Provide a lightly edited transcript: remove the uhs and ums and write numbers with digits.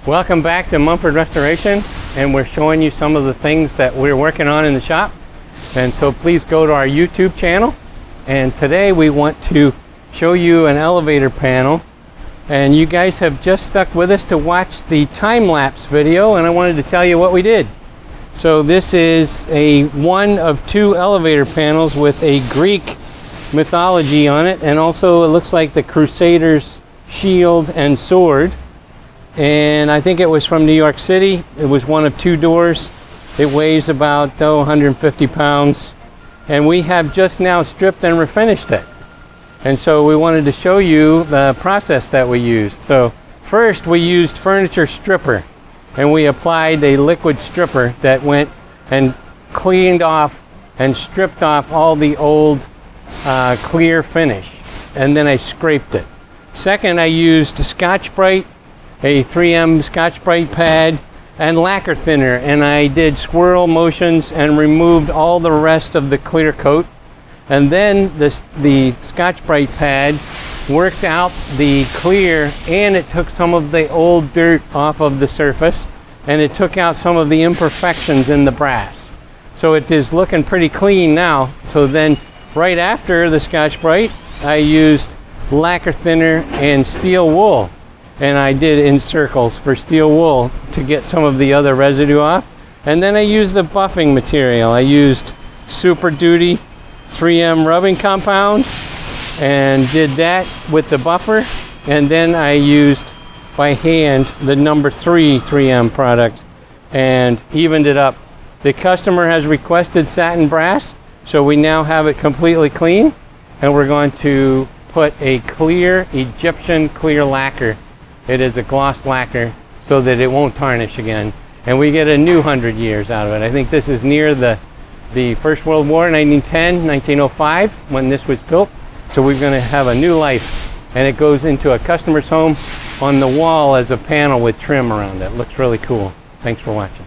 Welcome back to Mumford Restoration, and we're showing you some of the things that we're working on in the shop. And so please go to our YouTube channel. And today we want to show you an elevator panel. And you guys have just stuck with us to watch the time-lapse video, and I wanted to tell you what we did. So this is one of two elevator panels with a Greek mythology on it, and also it looks like the Crusaders' shield and sword. And I think it was from New York City. It was one of two doors. It weighs about 150 pounds. And we have just now stripped and refinished it. And so we wanted to show you the process that we used. So first we used furniture stripper, and we applied a liquid stripper that went and cleaned off and stripped off all the old clear finish. And then I scraped it. Second, I used Scotch-Brite, a 3M Scotch-Brite pad, and lacquer thinner, and I did swirl motions and removed all the rest of the clear coat. And then the Scotch-Brite pad worked out the clear, and it took some of the old dirt off of the surface, and it took out some of the imperfections in the brass. So it is looking pretty clean now. So then right after the Scotch-Brite, I used lacquer thinner and steel wool. And I did in circles for steel wool to get some of the other residue off. And then I used the buffing material. I used Super Duty 3M rubbing compound and did that with the buffer. And then I used by hand the number 3 3M product and evened it up. The customer has requested satin brass, so we now have it completely clean. And we're going to put a clear Egyptian clear lacquer. It is a gloss lacquer so that it won't tarnish again. And we get a new 100 years out of it. I think this is near the First World War, 1910, 1905, when this was built. So we're going to have a new life. And it goes into a customer's home on the wall as a panel with trim around it. Looks really cool. Thanks for watching.